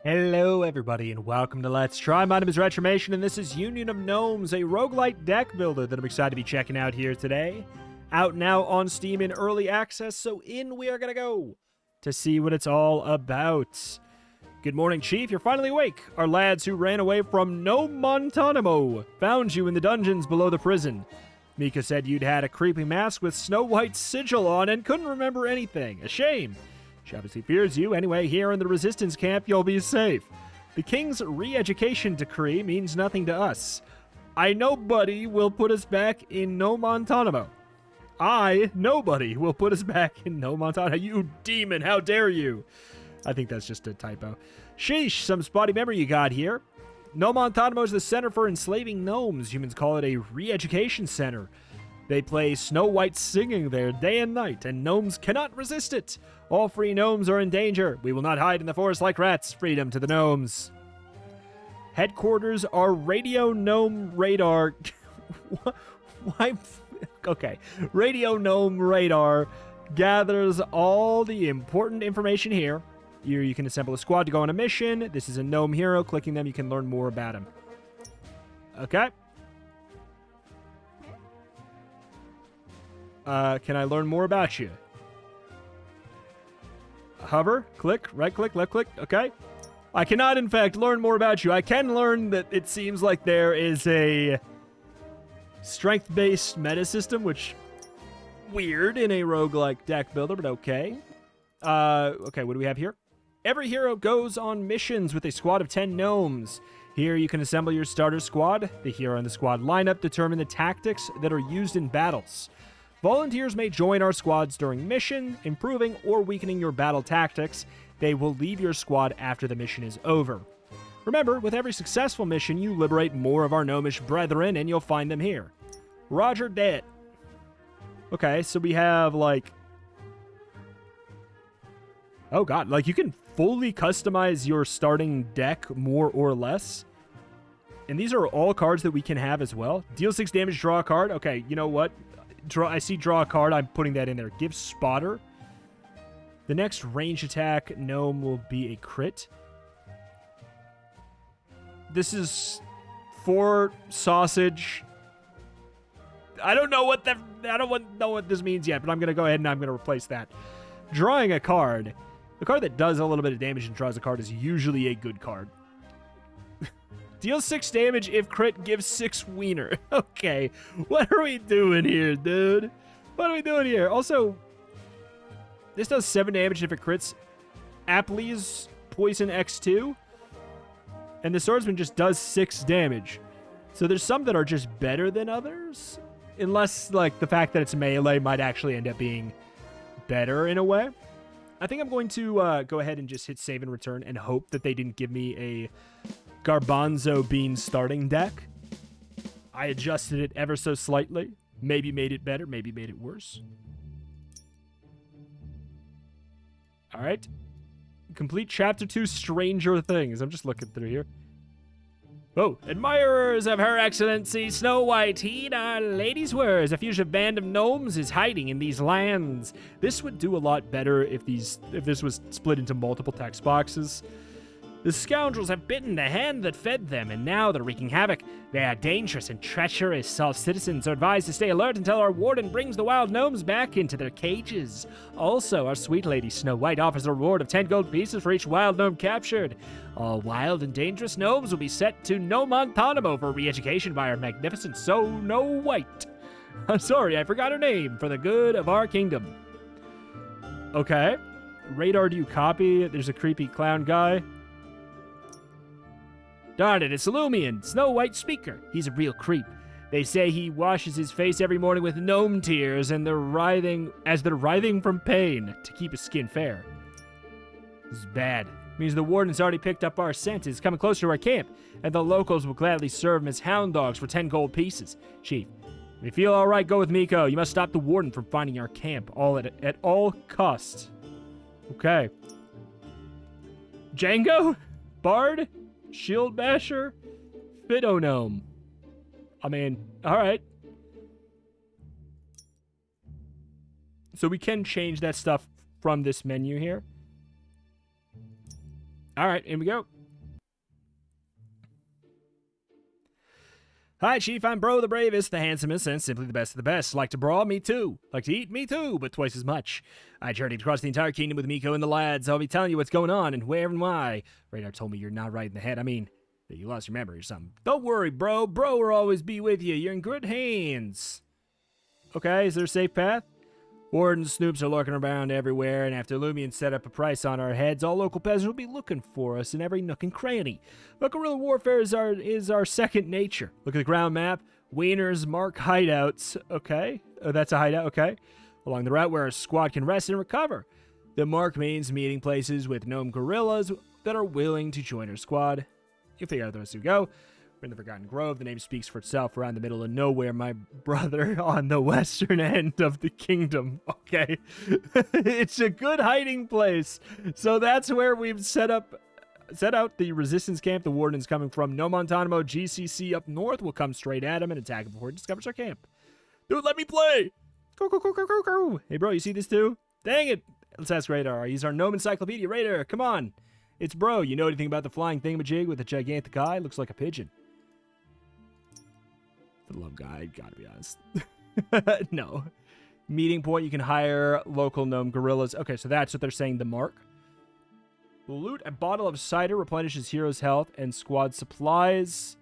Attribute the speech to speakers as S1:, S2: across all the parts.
S1: Hello everybody and welcome to Let's Try. My name is Retromation and this is Union of Gnomes, a roguelite deck builder that I'm excited to be checking out here today. Out now on Steam in early access, so in we are gonna go to see what it's all about. Good morning, Chief. You're finally awake. Our lads who ran away from MoreThanAwesome found you in the dungeons below the prison. Mika said you'd had a creepy mask with Snow White's sigil on and couldn't remember anything. A shame. She obviously fears you. Anyway, here in the Resistance camp, you'll be safe. The King's re-education decree means nothing to us. Nobody will put us back in MoreThanAwesome. Nobody will put us back in MoreThanAwesome. You demon, how dare you? I think that's just a typo. Sheesh, some spotty memory you got here. MoreThanAwesome is the center for enslaving gnomes. Humans call it a re-education center. They play Snow White singing there day and night, and gnomes cannot resist it. All free gnomes are in danger. We will not hide in the forest like rats. Freedom to the gnomes. Headquarters are Radio Gnome Radar. Why? Okay. Radio Gnome Radar gathers all the important information here. Here you can assemble a squad to go on a mission. This is a gnome hero. Clicking them, you can learn more about him. Okay. Can I learn more about you? Hover, click, right click, left click, okay. I cannot, in fact, learn more about you. I can learn that it seems like there is a strength-based meta system, which, weird in a roguelike deck builder, but okay. Okay, what do we have here? Every hero goes on missions with a squad of 10 gnomes. Here you can assemble your starter squad. The hero and the squad lineup determine the tactics that are used in battles. Volunteers may join our squads during mission, improving or weakening your battle tactics. They will leave your squad after the mission is over. Remember, with every successful mission, you liberate more of our gnomish brethren, and you'll find them here. Roger dat. Okay, so we have, like... Oh god, like, you can fully customize your starting deck more or less. And these are all cards that we can have as well. Deal 6 damage, draw a card. Okay, you know what? I see draw a card. I'm putting that in there. Give spotter. The next range attack gnome will be a crit. This is for sausage. I don't know what this means yet, but I'm gonna go ahead and I'm gonna replace that. Drawing a card. The card that does a little bit of damage and draws a card is usually a good card. Deal 6 damage if crit gives 6 wiener. Okay, what are we doing here, dude? What are we doing here? Also, this does 7 damage if it crits. Apley's Poison X2. And the Swordsman just does 6 damage. So there's some that are just better than others. Unless, like, the fact that it's melee might actually end up being better in a way. I think I'm going to go ahead and just hit save and return and hope that they didn't give me a Garbanzo Bean starting deck. I adjusted it ever so slightly. Maybe made it better, maybe made it worse. Alright. Complete Chapter 2 Stranger Things. I'm just looking through here. Oh, admirers of Her Excellency Snow White, heed our lady's words. A fugitive band of gnomes is hiding in these lands. This would do a lot better if this was split into multiple text boxes. The scoundrels have bitten the hand that fed them, and now they're wreaking havoc. They are dangerous and treacherous. Self-citizens are advised to stay alert until our warden brings the wild gnomes back into their cages. Also, our sweet lady Snow White offers a reward of 10 gold pieces for each wild gnome captured. All wild and dangerous gnomes will be sent to MoreThanAwesome for re-education by our magnificent Snow White. I'm sorry, I forgot her name, for the good of our kingdom. Okay. Radar, do you copy? There's a creepy clown guy. Darn it, it's Lumion, Snow White speaker. He's a real creep. They say he washes his face every morning with gnome tears and they're writhing from pain to keep his skin fair. This is bad. It means the warden's already picked up our scent, is coming closer to our camp, and the locals will gladly serve him as hound dogs for 10 gold pieces. Chief, if you feel alright, go with Miko. You must stop the warden from finding our camp at all costs. Okay. Django? Bard? Shield Basher? Fido Gnome. I mean, alright. So we can change that stuff from this menu here. All right, here we go. Hi, Chief. I'm Bro the bravest, the handsomest, and simply the best of the best. Like to brawl? Me too. Like to eat? Me too, but twice as much. I journeyed across the entire kingdom with Miko and the lads. I'll be telling you what's going on and where and why. Radar told me you're not right in the head. I mean, that you lost your memory or something. Don't worry, bro. Bro will always be with you. You're in good hands. Okay, is there a safe path? Wardens, snoops are lurking around everywhere, and after Lumion set up a price on our heads, all local peasants will be looking for us in every nook and cranny. But guerrilla warfare is our second nature. Look at the ground map. Wieners mark hideouts. Okay. Oh, that's a hideout. Okay. Along the route where our squad can rest and recover. The mark means meeting places with gnome guerrillas that are willing to join our squad. You figure out the rest to go. We're in the Forgotten Grove. The name speaks for itself. Around the middle of nowhere, my brother, on the western end of the kingdom. Okay. It's a good hiding place. So that's where we've set out the resistance camp. The warden's coming from No Montanamo GCC up north. We'll come straight at him and attack him before he discovers our camp. Dude, let me play. Go, go, go, go, go, go. Hey, bro, you see this too? Dang it. Let's ask Radar. He's our gnome encyclopedia. Radar, come on. It's bro. You know anything about the flying thingamajig with a gigantic eye? Looks like a pigeon. For the love of God, I gotta be honest. No. Meeting point, you can hire local gnome gorillas. Okay, so that's what they're saying, the mark. Loot a bottle of cider, replenishes heroes' health and squad supplies.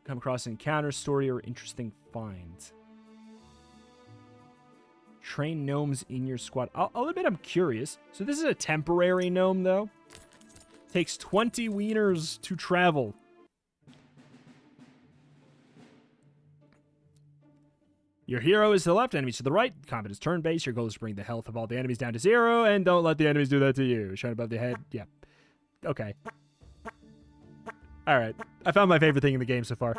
S1: Come across an encounter, story, or interesting find. Train gnomes in your squad. I'll admit I'm curious. So this is a temporary gnome, though. Takes 20 wieners to travel. Your hero is to the left, enemies to the right. Combat is turn-based. Your goal is to bring the health of all the enemies down to 0, and don't let the enemies do that to you. Shine above the head. Yep. Okay. Alright. I found my favorite thing in the game so far.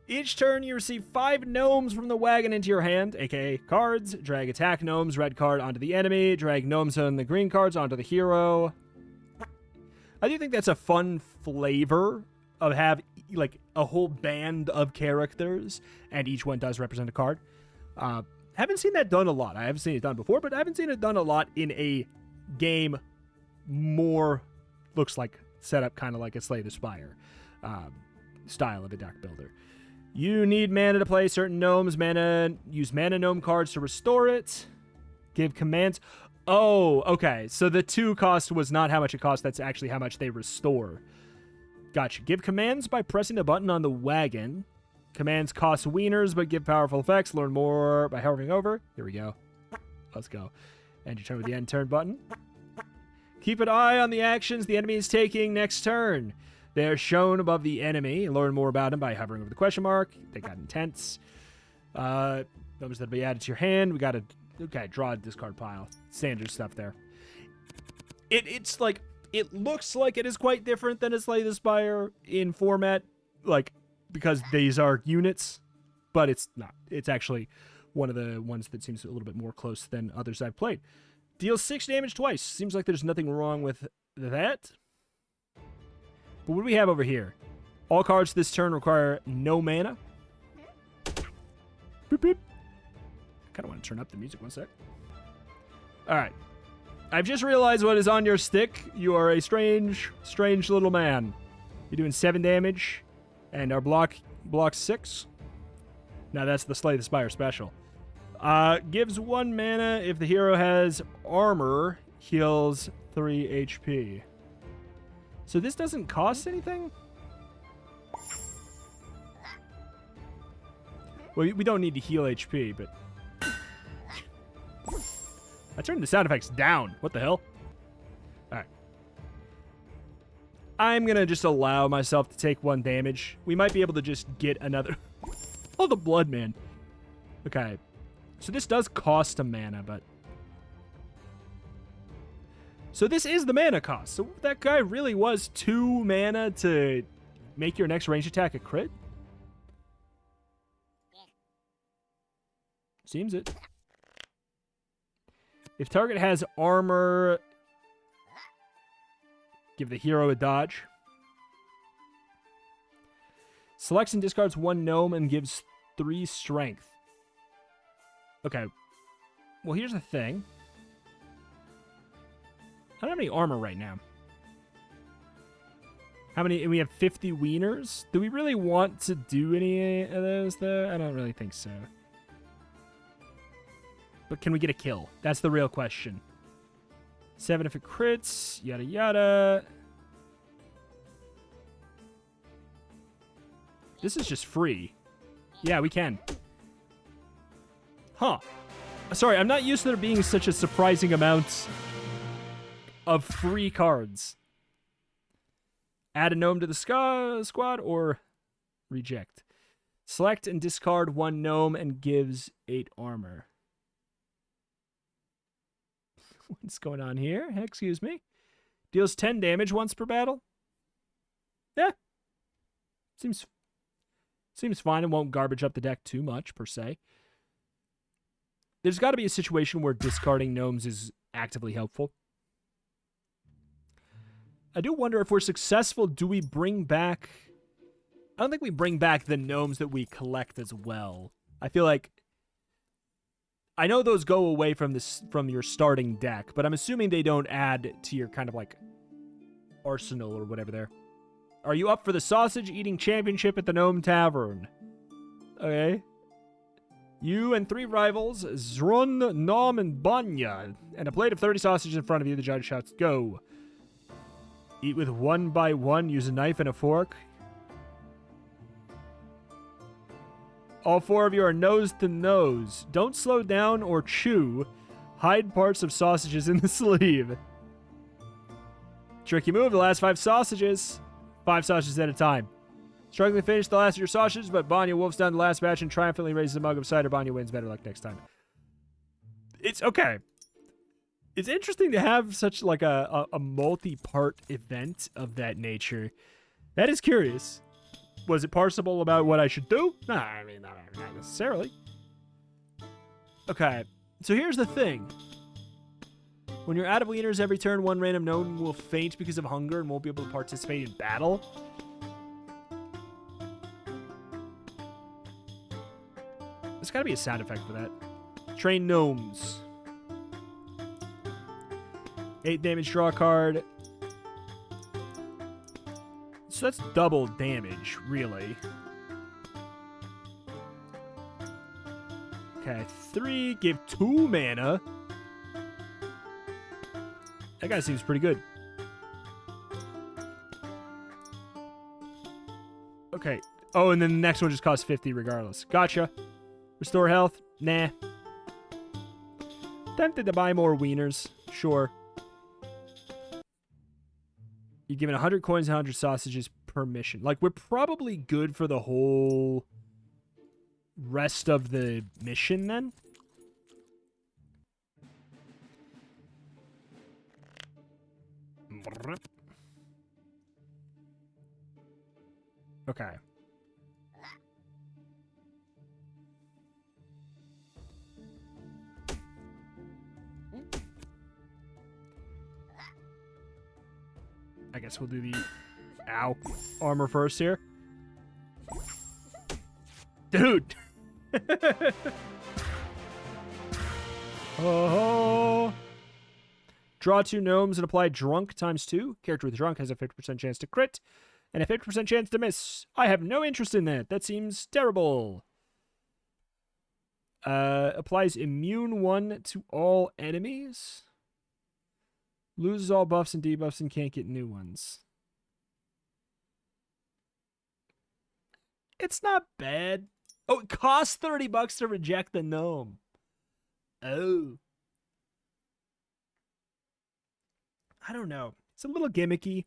S1: Each turn, you receive 5 gnomes from the wagon into your hand, aka cards. Drag attack gnomes, red card, onto the enemy. Drag gnomes on the green cards onto the hero. I do think that's a fun flavor of have like a whole band of characters, and each one does represent a card. Haven't seen that done a lot. I haven't seen it done before, but I haven't seen it done a lot in a game more looks like set up kind of like a Slay the Spire style of a deck builder. You need mana to play certain gnomes. Use mana gnome cards to restore it. Give commands. Oh, okay. So the 2 cost was not how much it cost. That's actually how much they restore. Gotcha. Give commands by pressing the button on the wagon. Commands cost wieners, but give powerful effects. Learn more by hovering over. Here we go. Let's go. End your turn with the end turn button. Keep an eye on the actions the enemy is taking next turn. They're shown above the enemy. Learn more about them by hovering over the question mark. They got intents. Numbers that'll be added to your hand. We got to draw a discard pile. Standard stuff there. It's like, it looks like it is quite different than a Slay the Spire in format, like, because these are units, but it's not. It's actually one of the ones that seems a little bit more close than others I've played. Deals 6 damage twice. Seems like there's nothing wrong with that. But what do we have over here? All cards this turn require no mana. Boop, boop. I kind of want to turn up the music 1 sec. All right. I've just realized what is on your stick. You are a strange, strange little man. You're doing 7 damage, and our block 6. Now that's the Slay the Spire special. Gives 1 mana if the hero has armor. Heals 3 HP. So this doesn't cost anything? Well, we don't need to heal HP, but... I turned the sound effects down. What the hell? Alright. I'm gonna just allow myself to take 1 damage. We might be able to just get another... Oh, the blood, man. Okay. So this does cost a mana, but... So this is the mana cost. So that guy really was 2 mana to make your next range attack a crit? Seems it. If target has armor, give the hero a dodge. Selects and discards 1 gnome and gives 3 strength. Okay. Well, here's the thing. I don't have any armor right now. How many? We have 50 wieners. Do we really want to do any of those, though? I don't really think so. But can we get a kill? That's the real question. 7 if it crits, yada yada. This is just free. Yeah, we can. Huh. Sorry, I'm not used to there being such a surprising amount of free cards. Add a gnome to the squad or reject. Select and discard 1 gnome and gives 8 armor. What's going on here? Excuse me. Deals 10 damage once per battle. Yeah. Seems fine and won't garbage up the deck too much, per se. There's got to be a situation where discarding gnomes is actively helpful. I do wonder if we're successful, do we bring back... I don't think we bring back the gnomes that we collect as well. I feel like... I know those go away from your starting deck, but I'm assuming they don't add to your kind of like arsenal or whatever there. Are you up for the sausage-eating championship at the Gnome Tavern? Okay. You and 3 rivals, Zrun, Nom, and Banya, and a plate of 30 sausages in front of you. The judge shouts, go. Eat with 1 by 1. Use a knife and a fork. All 4 of you are nose to nose. Don't slow down or chew. Hide parts of sausages in the sleeve. Tricky move. The last 5 sausages. 5 sausages at a time. Struggling to finish the last of your sausages, but Banya wolfs down the last batch and triumphantly raises a mug of cider. Banya wins. Better luck next time. It's okay. It's interesting to have such like a multi-part event of that nature. That is curious. Was it parsable about what I should do? Nah, I mean, not necessarily. Okay, so here's the thing. When you're out of wieners every turn, 1 random gnome will faint because of hunger and won't be able to participate in battle. There's gotta be a sound effect for that. Train gnomes. 8 damage, draw a card. So that's double damage, really. Okay, 3, give 2 mana. That guy seems pretty good. Okay. Oh, and then the next one just costs 50 regardless. Gotcha. Restore health? Nah. Tempted to buy more wieners. Sure. You're given 100 coins and 100 sausages per mission. Like, we're probably good for the whole rest of the mission, then? Okay. I guess we'll do the armor first here. Dude! Oh. Draw 2 gnomes and apply drunk ×2. Character with drunk has a 50% chance to crit and a 50% chance to miss. I have no interest in that. That seems terrible. Applies immune 1 to all enemies. Loses all buffs and debuffs and can't get new ones. It's not bad. Oh, it costs $30 to reject the gnome. Oh. I don't know. It's a little gimmicky.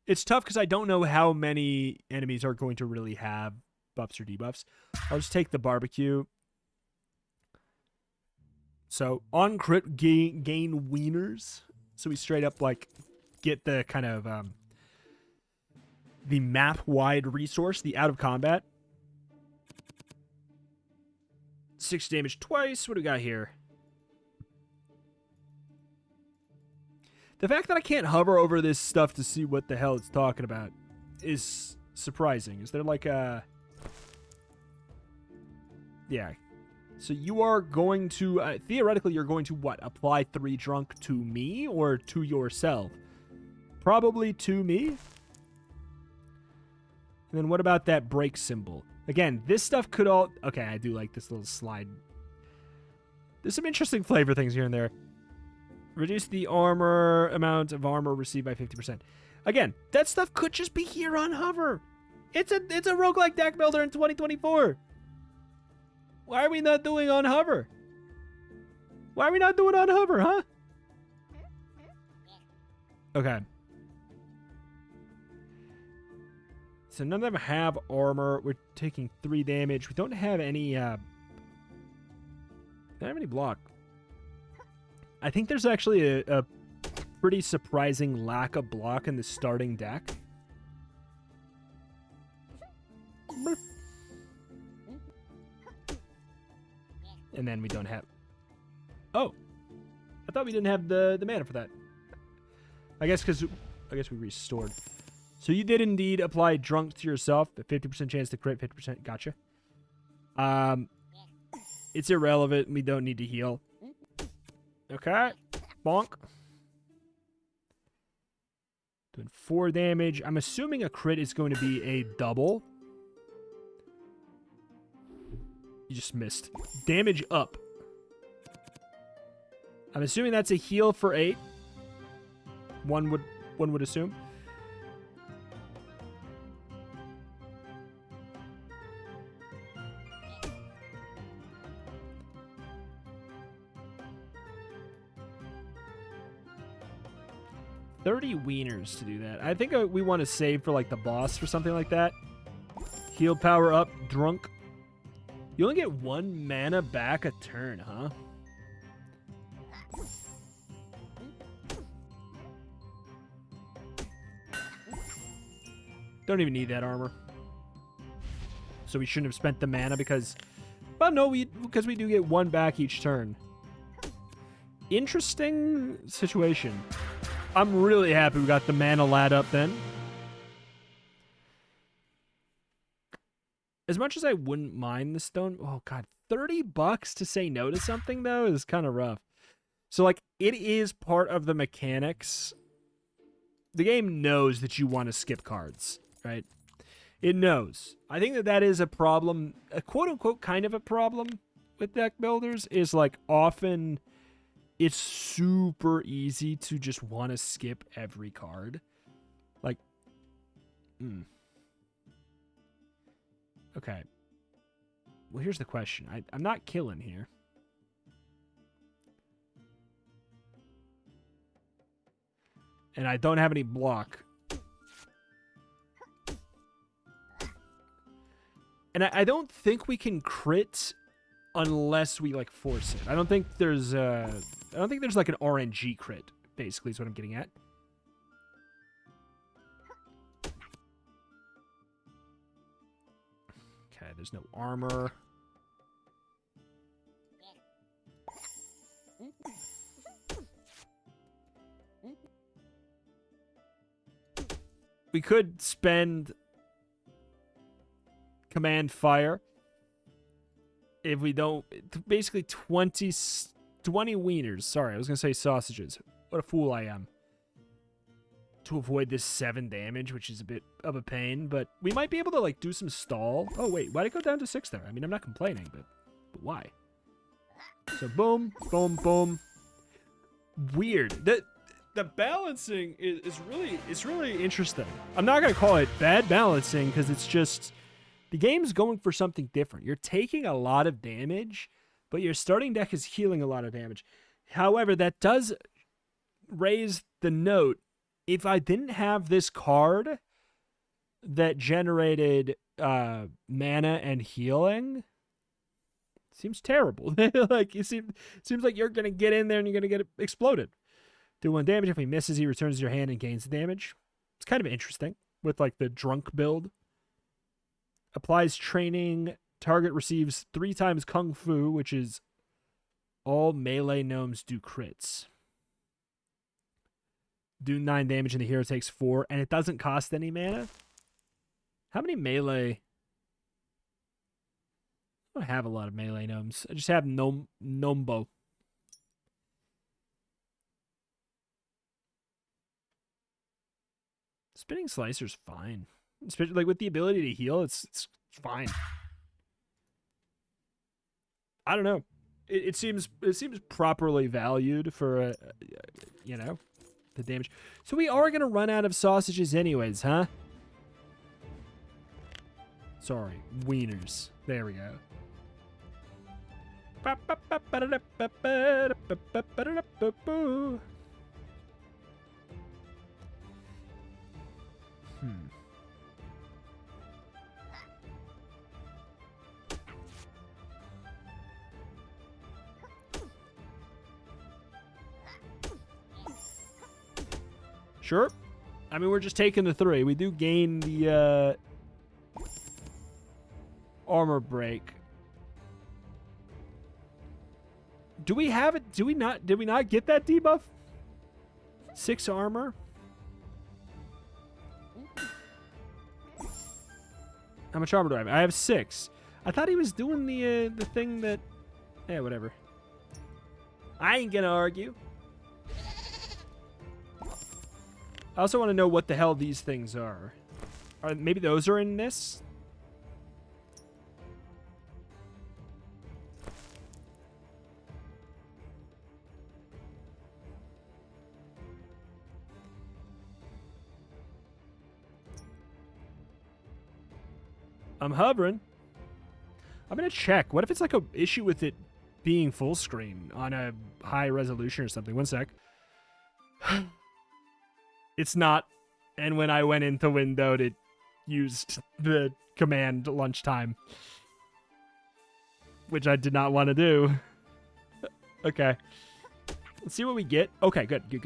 S1: It's tough because I don't know how many enemies are going to really have buffs or debuffs. I'll just take the barbecue. So, on crit, gain wieners. So we straight up, like, get the kind of, the map-wide resource, the out of combat. 6 damage twice. What do we got here? The fact that I can't hover over this stuff to see what the hell it's talking about is surprising. Is there like a... Yeah. So you are going to, theoretically, you're going to what? Apply 3 drunk to me or to yourself? Probably to me. And then what about that break symbol? Again, this stuff could all... Okay, I do like this little slide. There's some interesting flavor things here and there. Reduce the amount of armor received by 50%. Again, that stuff could just be here on hover. It's a roguelike deck builder in 2024. Why are we not doing on hover? Why are we not doing on hover, huh? Okay. So none of them have armor. We're taking 3 damage. We don't have any, don't have any block. I think there's actually a pretty surprising lack of block in the starting deck. And then we don't have... Oh! I thought we didn't have the mana for that. I guess we restored. So you did indeed apply drunk to yourself. A 50% chance to crit, 50%. Gotcha. It's irrelevant. We don't need to heal. Okay. Bonk. Doing 4 damage. I'm assuming a crit is going to be a double. You just missed. Damage up. I'm assuming that's a heal for 8. One would assume. $30 wieners to do that. I think we want to save for like the boss or something like that. Heal power up, drunk. You only get 1 mana back a turn, huh? Don't even need that armor. So we shouldn't have spent the mana because... Well, no, because we do get 1 back each turn. Interesting situation. I'm really happy we got the mana lad up then. As much as I wouldn't mind the stone... Oh, God. $30 to say no to something, though, is kind of rough. So, like, it is part of the mechanics. The game knows that you want to skip cards, right? It knows. I think that is a problem, a quote-unquote kind of a problem with deck builders, is, like, often it's super easy to just want to skip every card. Like, Okay. Well, here's the question. I'm not killing here. And I don't have any block. And I don't think we can crit unless we, like, force it. I don't think there's like an RNG crit, basically, is what I'm getting at. Okay, there's no armor. We could spend command fire if we don't... Basically 20 wieners. Sorry, I was going to say sausages. What a fool I am. To avoid this 7 damage, which is a bit of a pain, but we might be able to, like, do some stall. Oh, wait, why'd it go down to 6 there? I mean, I'm not complaining, but why? So, boom, boom, boom. Weird. The balancing is really interesting. I'm not going to call it bad balancing, because it's just... The game's going for something different. You're taking a lot of damage, but your starting deck is healing a lot of damage. However, that does raise the note. If I didn't have this card that generated mana and healing, it seems terrible. Like, it seems like you're going to get in there and you're going to get exploded. Do 1 damage. If he misses, he returns your hand and gains the damage. It's kind of interesting with, like, the drunk build. Applies training. Target receives 3 times Kung Fu, which is all melee gnomes do crits. Do 9 damage and the hero takes 4, and it doesn't cost any mana. How many melee? I don't have a lot of melee gnomes. I just have Nombo. Spinning Slicer's fine. Especially, like, with the ability to heal, it's fine. I don't know. It seems properly valued for, you know, the damage. So we are going to run out of sausages anyways, huh? Sorry, wieners. There we go. Sure. I mean, we're just taking the 3. We do gain the armor break. Do we have it? Do we not? Did we not get that debuff? 6 armor. How much armor do I have? I have 6. I thought he was doing the thing that... Yeah, whatever. I ain't gonna argue. I also want to know what the hell these things are. Maybe those are in this? I'm hovering. I'm going to check. What if it's like a issue with it being full screen on a high resolution or something? One sec. It's not. And when I went into windowed, it used the command lunchtime, which I did not want to do. Okay. Let's see what we get. Okay, good. Good.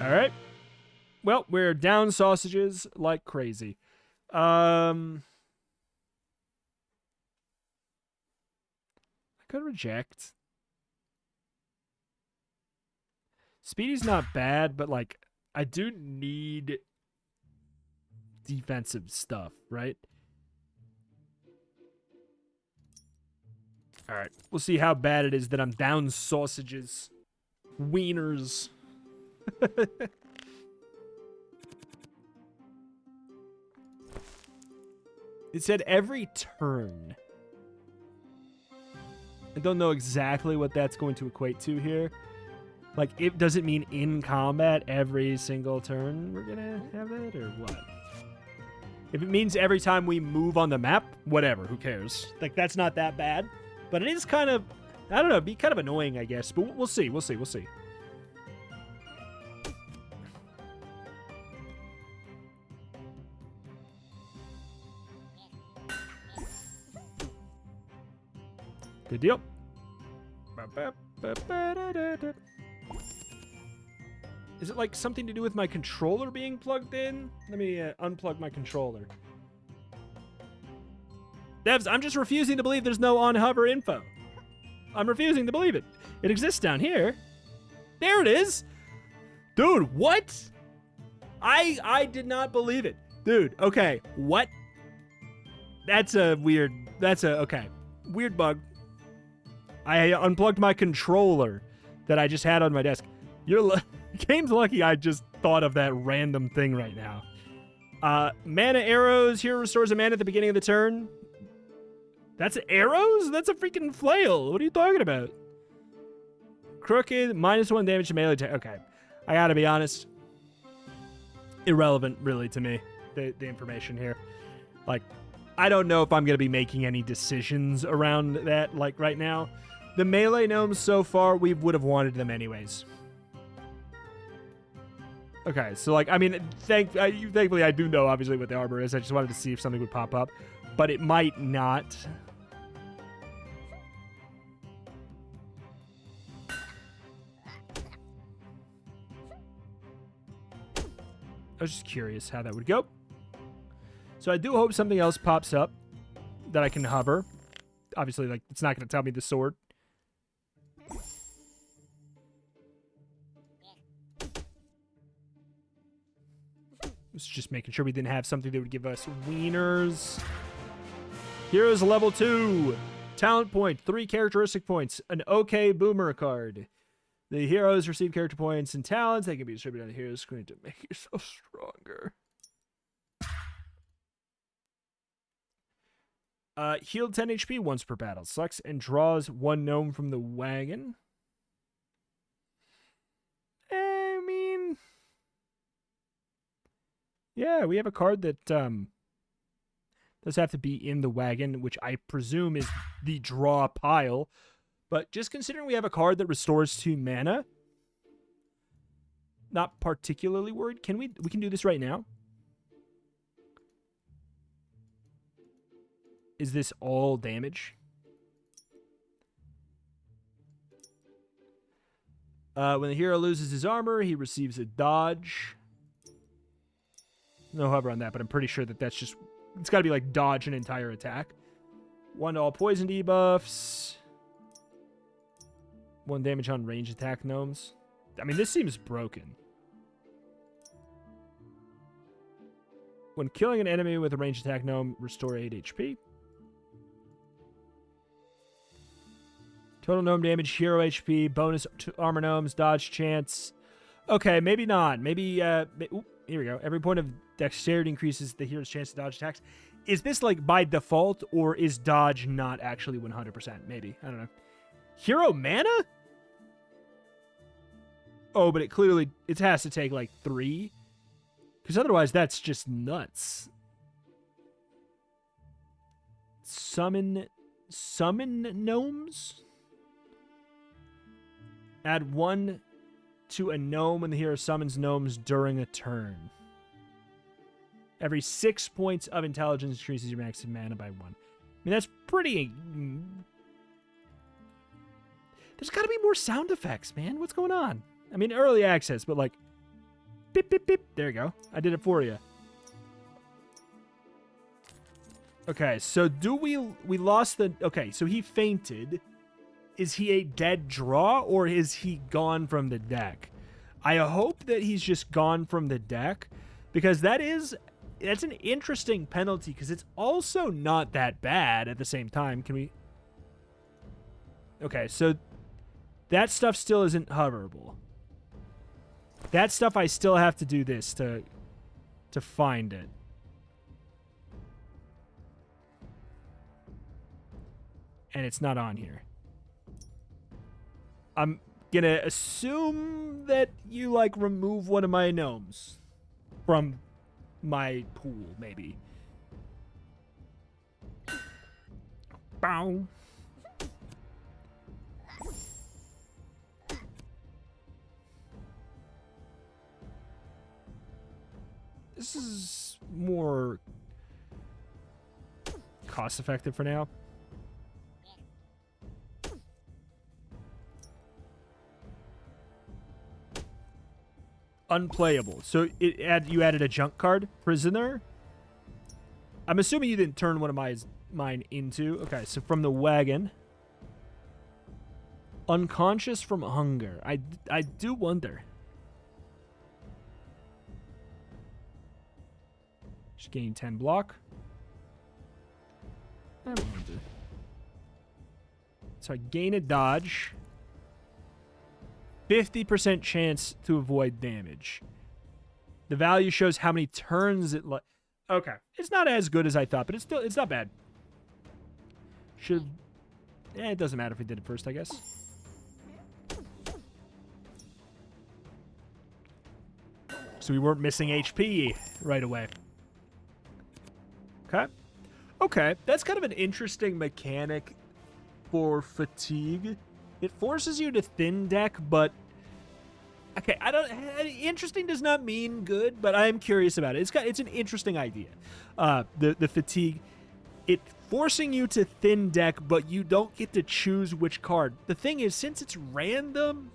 S1: All right. Well, we're down sausages like crazy. I could reject. Speedy's not bad, but like I do need defensive stuff, right? All right. We'll see how bad it is that I'm down sausages. Wieners. It said every turn. I don't know exactly what that's going to equate to here. Like, it doesn't mean in combat every single turn we're gonna have that, or what? If it means every time we move on the map, whatever, who cares? Like, that's not that bad. But it is kind of, I don't know, be kind of annoying, I guess. But we'll see. Good deal. Is it like something to do with my controller being plugged in? Let me unplug my controller. Devs, I'm just refusing to believe there's no on-hover info. I'm refusing to believe it. It exists down here. There it is. Dude, what? I did not believe it. Dude, okay, what? That's a weird, okay. Weird bug. I unplugged my controller that I just had on my desk. Game's lucky I just thought of that random thing right now. Mana arrows. Here restores a mana at the beginning of the turn. That's arrows? That's a freaking flail. What are you talking about? Crooked, -1 damage to melee attack. Okay. I gotta be honest. Irrelevant, really, to me, the information here. Like, I don't know if I'm going to be making any decisions around that, like, right now. The melee gnomes so far, we would have wanted them anyways. Okay, so, like, I mean, thankfully I do know, obviously, what the armor is. I just wanted to see if something would pop up. But it might not. I was just curious how that would go. So I do hope something else pops up that I can hover. Obviously, like, it's not going to tell me the sword. was just making sure we didn't have something that would give us wieners. Heroes level 2. Talent point, 3 characteristic points. An OK Boomer card. The heroes receive character points and talents. They can be distributed on the hero's screen to make yourself stronger. Healed 10 HP once per battle. Selects and draws 1 gnome from the wagon. I mean... yeah, we have a card that does have to be in the wagon, which I presume is the draw pile. But just considering we have a card that restores 2 mana, not particularly worried. We can do this right now? Is this all damage? When the hero loses his armor, he receives a dodge. No hover on that, but I'm pretty sure that that's just... it's got to be like dodge an entire attack. 1 to all poison debuffs. 1 damage on range attack gnomes. I mean, this seems broken. When killing an enemy with a ranged attack gnome, restore 8 HP. Total gnome damage, hero HP, bonus to armor gnomes, dodge chance. Okay, maybe not. Maybe, ooh, here we go. Every point of dexterity increases the hero's chance to dodge attacks. Is this like by default, or is dodge not actually 100%? Maybe. I don't know. Hero mana? Oh, but it has to take like 3. Because otherwise that's just nuts. Summon gnomes? Add 1 to a gnome when the hero summons gnomes during a turn. Every 6 points of intelligence increases your max mana by 1. I mean, that's pretty... there's got to be more sound effects, man. What's going on? I mean, early access, but like... beep, beep, beep. There you go. I did it for you. Okay, so we lost the... okay, so he fainted. Is he a dead draw, or is he gone from the deck? I hope that he's just gone from the deck, because that's an interesting penalty, because it's also not that bad at the same time. Can we... okay, so that stuff still isn't hoverable. That stuff I still have to do this to find it. And it's not on here. I'm gonna assume that you, like, remove one of my gnomes from my pool, maybe. Bow. This is more cost-effective for now. Unplayable. So you added a junk card? Prisoner? I'm assuming you didn't turn one of mine into... okay, so from the wagon. Unconscious from hunger. I do wonder. Just gain 10 block. So I gain a dodge. 50% chance to avoid damage. The value shows how many turns it... okay. It's not as good as I thought, but it's not bad. It doesn't matter if we did it first, I guess. So we weren't missing HP right away. Okay. Okay. That's kind of an interesting mechanic for fatigue. It forces you to thin deck, but... okay, interesting does not mean good, but I am curious about it. It's an interesting idea. The fatigue, it forcing you to thin deck, but you don't get to choose which card. The thing is, since it's random,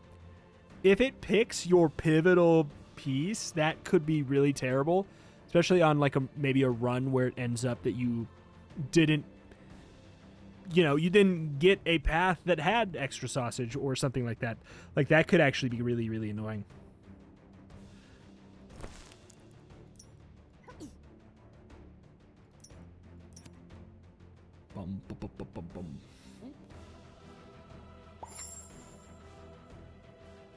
S1: if it picks your pivotal piece, that could be really terrible, especially on like maybe a run where it ends up that you didn't get a path that had extra sausage or something like that. Like, that could actually be really, really annoying. Bum, bum, bum, bum, bum, bum.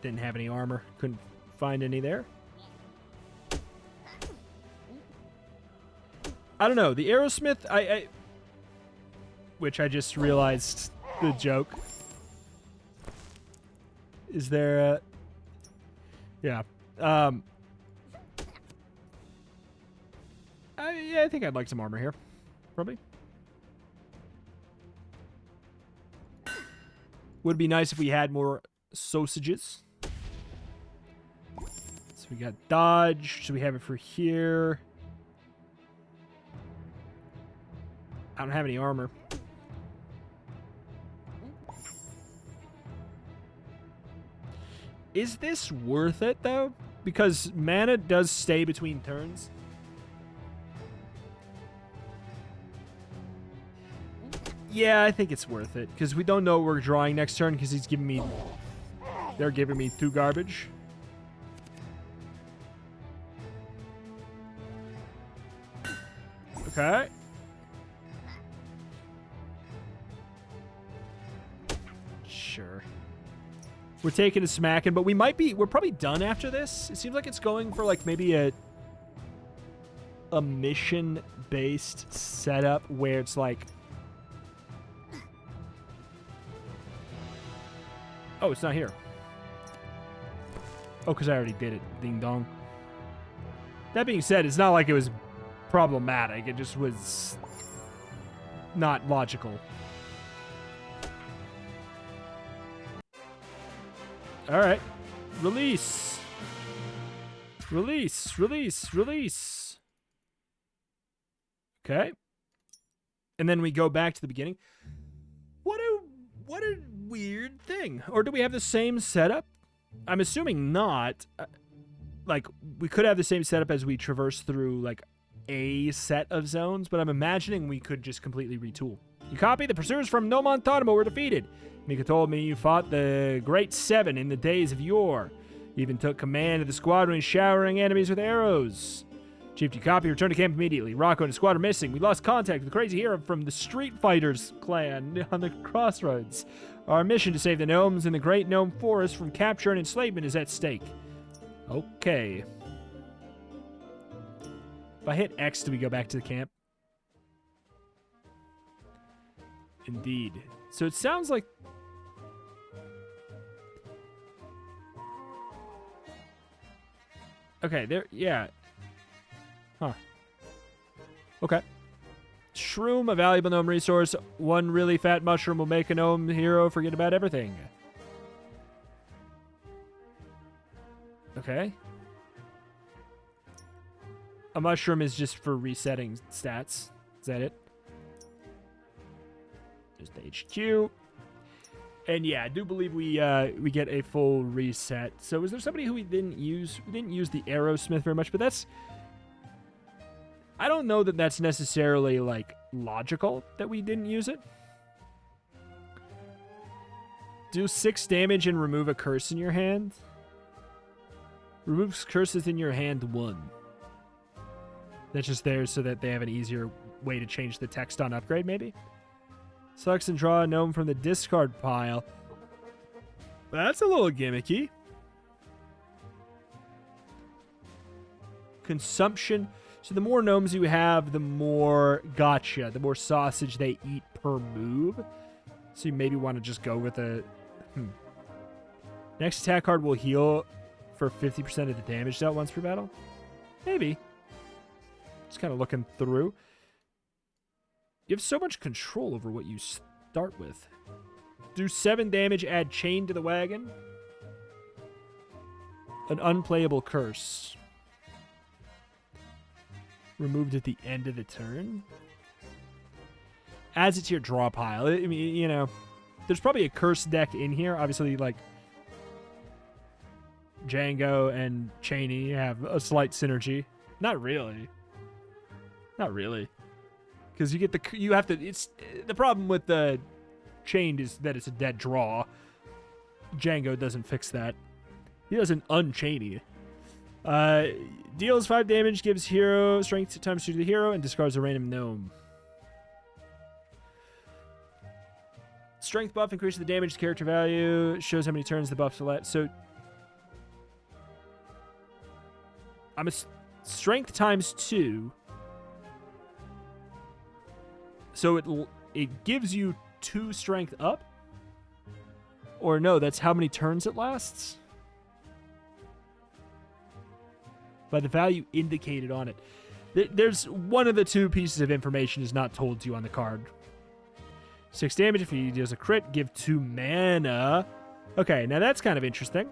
S1: Didn't have any armor. Couldn't find any there. I don't know. The Arrowsmith, which I just realized the joke. Is there a... Yeah. Yeah, I think I'd like some armor here. Probably. Would be nice if we had more sausages. So we got dodge. So we have it for here. I don't have any armor. Is this worth it, though? Because mana does stay between turns. Yeah, I think it's worth it. Because we don't know what we're drawing next turn because he's giving me... They're giving me 2 garbage. Okay. Sure. We're taking a smacking, but we're probably done after this. It seems like it's going for like maybe a mission-based setup where it's like... Oh, it's not here. Oh, because I already did it. Ding dong. That being said, it's not like it was problematic. It just was not logical. All right. Release. Release, release, release. Okay. And then we go back to the beginning. What a weird thing. Or do we have the same setup? I'm assuming not. Like, we could have the same setup as we traverse through, like, a set of zones, but I'm imagining we could just completely retool. You copy? The pursuers from No Montanimo were defeated. Mika told me you fought the Great Seven in the days of yore. You even took command of the squadron, showering enemies with arrows. Chief, you copy? Return to camp immediately. Rocco and his squad are missing. We lost contact with the crazy hero from the Street Fighters clan on the crossroads. Our mission to save the gnomes in the Great Gnome Forest from capture and enslavement is at stake. Okay. If I hit X, do we go back to the camp? Indeed. So it sounds like... Okay, there... Yeah. Huh. Okay. Shroom, a valuable gnome resource. One really fat mushroom will make a gnome hero forget about everything. Okay. A mushroom is just for resetting stats. Is that it? There's the HQ. And yeah, I do believe we get a full reset. So was there somebody who we didn't use? We didn't use the Arrowsmith very much, but that's... I don't know that that's necessarily, like, logical that we didn't use it. Do 6 damage and remove a curse in your hand. Removes curses in your hand 1. That's just there so that they have an easier way to change the text on upgrade, maybe? Selects and draw a gnome from the discard pile. That's a little gimmicky. Consumption. So the more gnomes you have, the more gotcha, the more sausage they eat per move. So you maybe want to just go with a... Next attack card will heal for 50% of the damage dealt once per battle. Maybe. Just kind of looking through. You have so much control over what you start with. Do 7 damage, add chain to the wagon. An unplayable curse. Removed at the end of the turn. Adds it to your draw pile. I mean, you know, there's probably a curse deck in here. Obviously, like, Django and Cheney have a slight synergy. Not really. Not really. Because you get the... You have to... It's... The problem with the chained is that it's a dead draw. Django doesn't fix that. He doesn't unchain you. Deals 5 damage, gives hero strength times 2 to the hero, and discards a random gnome. Strength buff increases the damage character value. Shows how many turns the buff select. So I'm a strength times 2. So it gives you 2 strength up? Or no, that's how many turns it lasts? By the value indicated on it. There's one of the 2 pieces of information is not told to you on the card. 6 damage if he does a crit. Give 2 mana. Okay, now that's kind of interesting.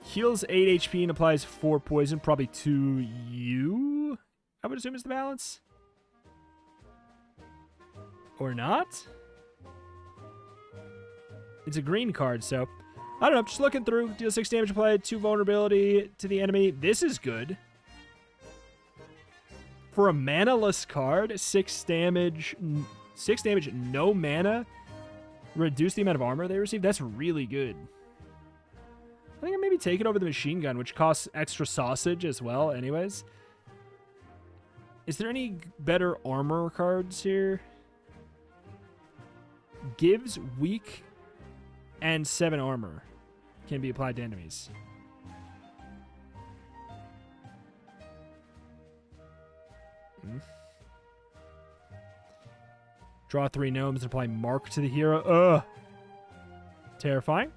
S1: Heals 8 HP and applies 4 poison, probably to you, I would assume is the balance. Or not? It's a green card, so I don't know. Just looking through. Deal 6 damage applied, 2 vulnerability to the enemy. This is good. For a mana-less card, 6 damage, no mana. Reduce the amount of armor they receive. That's really good. I think I maybe take it over the machine gun, which costs extra sausage as well anyways. Is there any better armor cards here? Gives weak and 7 armor. Can be applied to enemies. Draw 3 gnomes and apply mark to the hero. Ugh. Terrifying.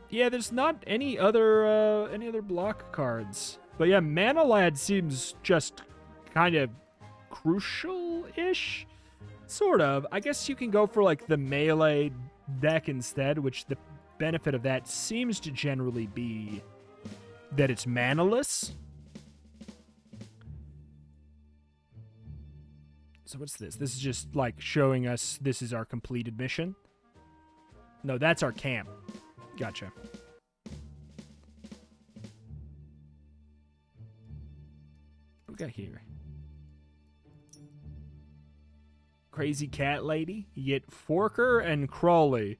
S1: Yeah, there's not any other block cards. But yeah, Mana Lad seems just kind of crucial-ish. Sort of. I guess you can go for like the melee deck instead, which the benefit of that seems to generally be that it's manaless. So what's this? This is just like showing us this is our completed mission. No, that's our camp. Gotcha. What we got here? Crazy cat lady. You get Forker and Crawley.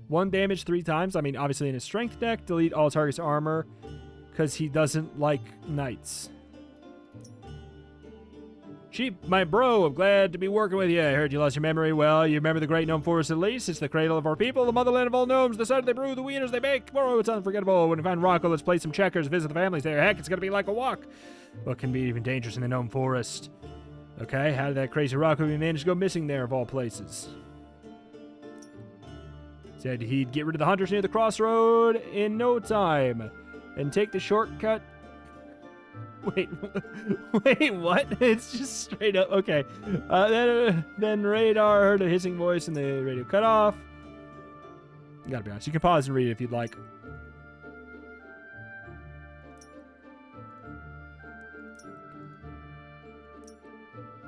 S1: 1 damage 3 times. I mean, obviously in his strength deck, delete all target's armor because he doesn't like knights. Sheep, my bro, I'm glad to be working with you. I heard you lost your memory. Well, you remember the great gnome forest at least. It's the cradle of our people, the motherland of all gnomes, the side they brew, the wieners they bake. Tomorrow it's unforgettable. When we find Rocco, let's play some checkers, visit the families there. Heck, it's going to be like a walk. What can be even dangerous in the gnome forest? Okay, how did that crazy Rocco manage to go missing there of all places? Said he'd get rid of the hunters near the crossroad in no time and take the shortcut. Wait, what? It's just straight up. Okay. Then radar heard a hissing voice and the radio cut off. You gotta be honest. You can pause and read it if you'd like.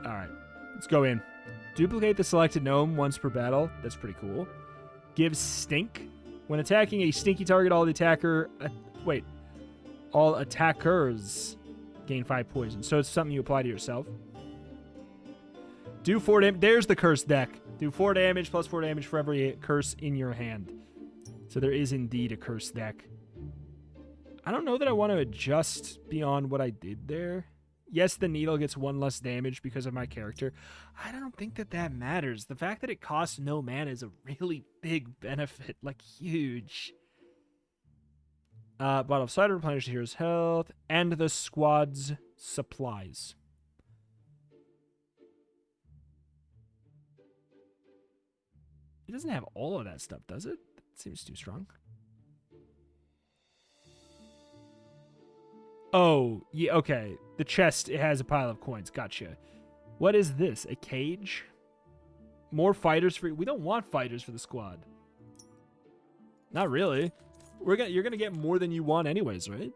S1: Alright. Let's go in. Duplicate the selected gnome once per battle. That's pretty cool. Gives stink. When attacking a stinky target, all attackers gain 5 poison. So it's something you apply to yourself. Do 4 damage. There's the curse deck. Do 4 damage plus 4 damage for every curse in your hand. So there is indeed a curse deck. I don't know that I want to adjust beyond what I did there. Yes, the needle gets 1 less damage because of my character. I don't think that matters. The fact that it costs no mana is a really big benefit. Like, huge. Bottle of cider replenishes the hero's health and the squad's supplies. It doesn't have all of that stuff, does it? That seems too strong. Oh, yeah, okay. The chest, it has a pile of coins. Gotcha. What is this? A cage? More fighters for... We don't want fighters for the squad. Not really. You're gonna get more than you want anyways, right?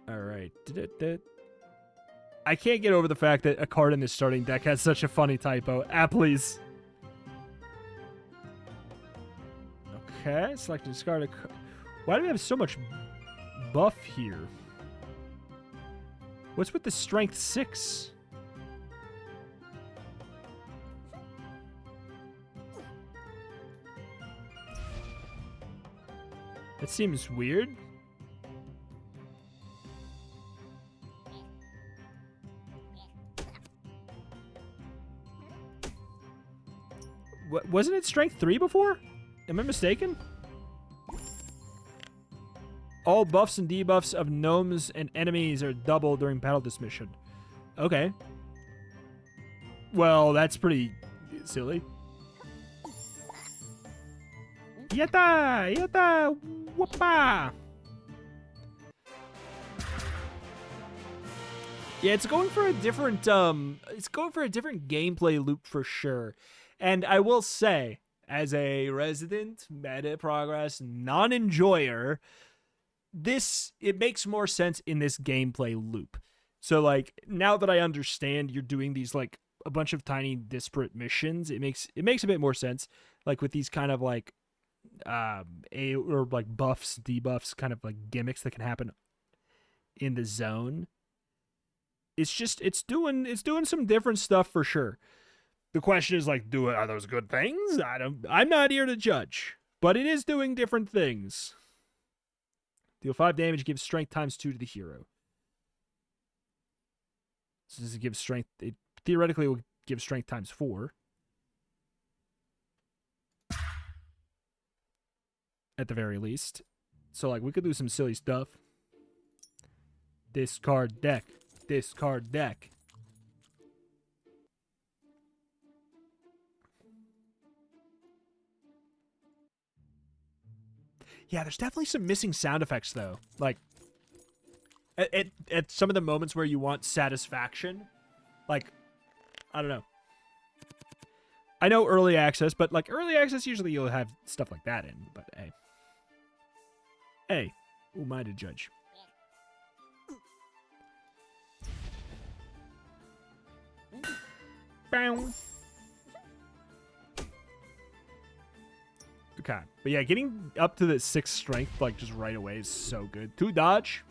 S1: Alright. I can't get over the fact that a card in this starting deck has such a funny typo. Please. Okay, select and discard a card. Why do we have so much buff here? What's with the strength 6? That seems weird. Wasn't it strength 3 before? Am I mistaken? All buffs and debuffs of gnomes and enemies are double during battle this mission. Okay. Well, that's pretty silly. Yatta! Yatta! Whoopa! Yeah, it's going for a different gameplay loop for sure. And I will say, as a resident meta progress non-enjoyer, it makes more sense in this gameplay loop. So like now that I understand you're doing these like a bunch of tiny disparate missions, it makes a bit more sense. Like with these kind of like or like buffs, debuffs, kind of like gimmicks that can happen in the zone. It's doing some different stuff for sure. The question is like, are those good things? I'm not here to judge, but it is doing different things. Deal 5 damage, gives strength times 2 to the hero. So does it give strength? It theoretically will give strength times 4. At the very least. So like we could do some silly stuff. Discard deck. Discard deck. Yeah, there's definitely some missing sound effects, though. Like, at some of the moments where you want satisfaction. Like, I don't know. I know early access, but, like, early access, usually you'll have stuff like that in. But, hey. Hey. Who am I to judge? Bow. Okay. But yeah, getting up to the 6 strength, like, just right away is so good. 2 dodge.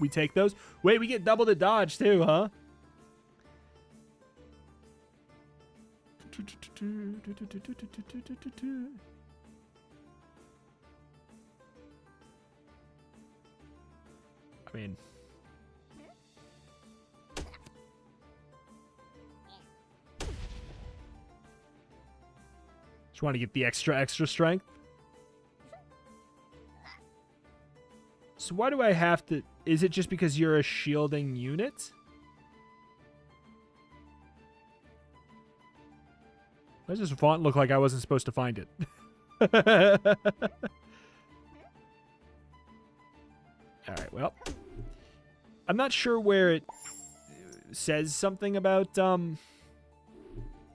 S1: We take those. Wait, we get double the dodge, too, huh? I mean... Just want to get the extra strength. So why do I have to... Is it just because you're a shielding unit? Why does this font look like I wasn't supposed to find it? Alright, well. I'm not sure where it says something about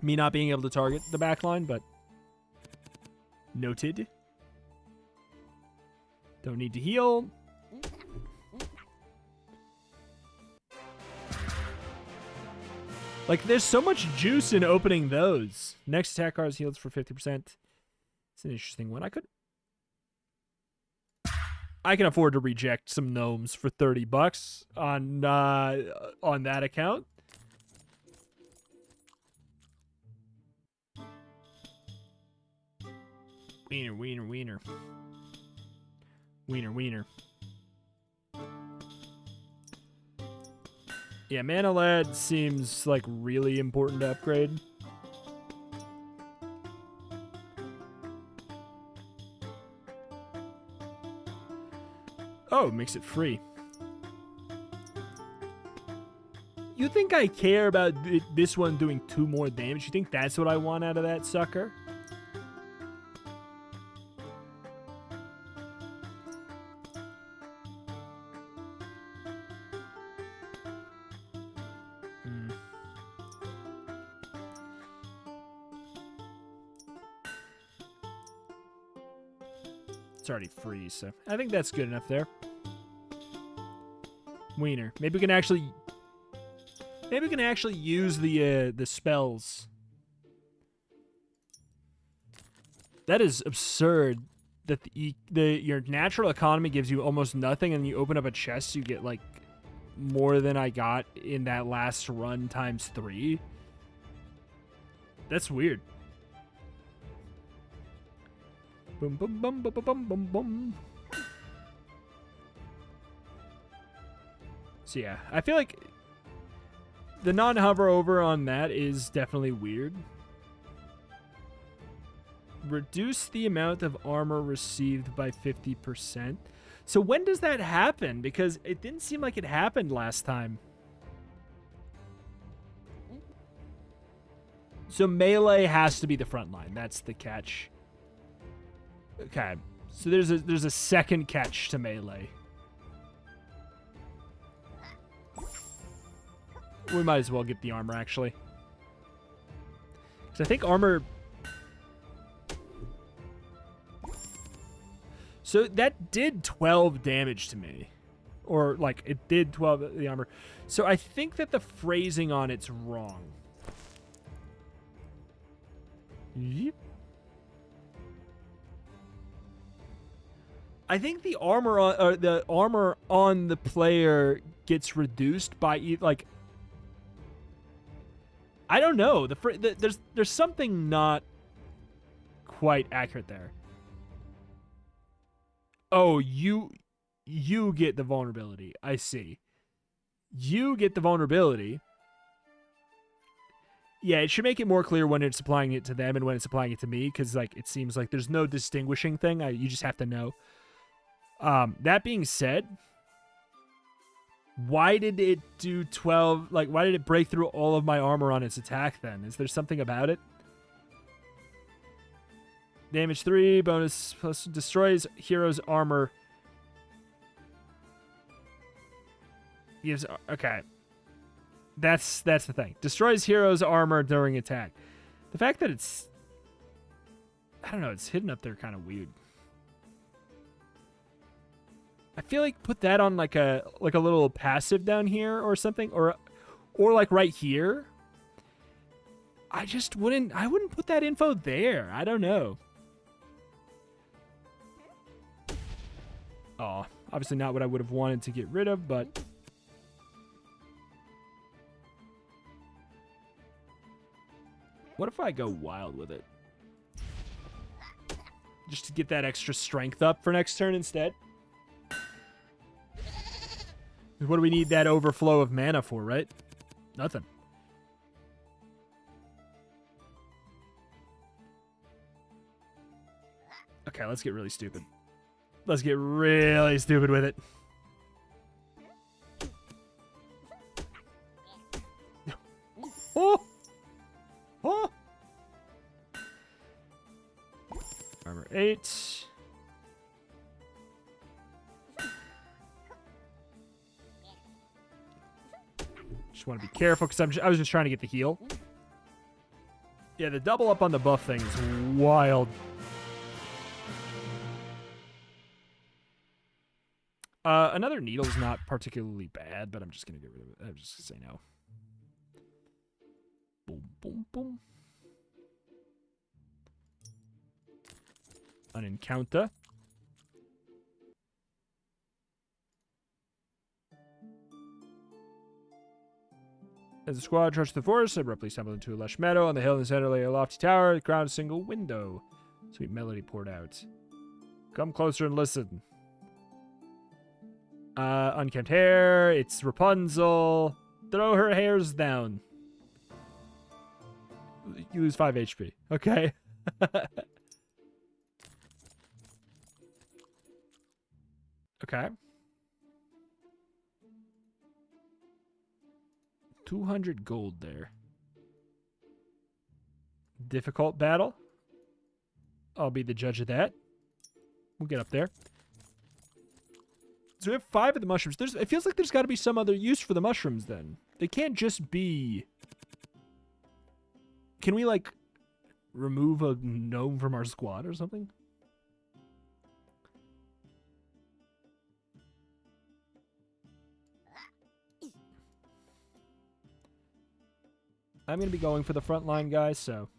S1: me not being able to target the backline, but... Noted. Don't need to heal. Like, there's so much juice in opening those. Next attack card is healed for 50%. It's an interesting one. I can afford to reject some gnomes for $30 on that account. Wiener, wiener, wiener. Wiener, wiener. Yeah, Mana Lad seems like really important to upgrade. Oh, makes it free. You think I care about this one doing 2 more damage? You think that's what I want out of that sucker? Already free, so I think that's good enough there. Wiener. Maybe we can actually use the spells. That is absurd that your natural economy gives you almost nothing, and you open up a chest, you get like more than I got in that last run times 3. That's weird. Boom, boom, boom, boom, boom, boom, boom. So yeah, I feel like the non-hover over on that is definitely weird. Reduce the amount of armor received by 50%. So when does that happen? Because it didn't seem like it happened last time. So melee has to be the front line. That's the catch. Okay. So there's a second catch to melee. We might as well get the armor, actually. Because I think armor... So that did 12 damage to me. Or, like, it did 12 the armor. So I think that the phrasing on it's wrong. Yep. I think the armor on the player gets reduced by, like... I don't know. There's something not quite accurate there. Oh, you get the vulnerability. I see. You get the vulnerability. Yeah, it should make it more clear when it's applying it to them and when it's applying it to me, because like it seems like there's no distinguishing thing. You just have to know. That being said, why did it do 12? Like, why did it break through all of my armor on its attack then? Is there something about it? Damage 3, bonus plus destroys hero's armor. Gives, okay. That's the thing. Destroys hero's armor during attack. The fact that it's... I don't know, it's hidden up there kind of weird. I feel like put that on like a little passive down here or something, or like right here. I wouldn't put that info there. I don't know. Oh, obviously not what I would have wanted to get rid of, but what if I go wild with it? Just to get that extra strength up for next turn instead. What do we need that overflow of mana for, right? Nothing. Okay, let's get really stupid. Let's get really stupid with it. Oh! Oh! Armor 8. Just want to be careful because I was just trying to get the heal. Yeah, the double up on the buff thing is wild. Another needle's not particularly bad, but I'm just gonna get rid of it. I'm just gonna say no. Boom, boom, boom. An encounter. As the squad trudged through the forest, abruptly stumbled into a lush meadow. On the hill in the center lay a lofty tower, the crowned a single window. Sweet melody poured out. Come closer and listen. Unkempt hair. It's Rapunzel. Throw her hairs down. You lose 5 HP. Okay. Okay. 200 gold there. Difficult battle. I'll be the judge of that. We'll get up there. So we have 5 of the mushrooms. It feels like there's got to be some other use for the mushrooms then. They can't just be... Can we, like, remove a gnome from our squad or something? I'm going to be going for the front line, guys, so...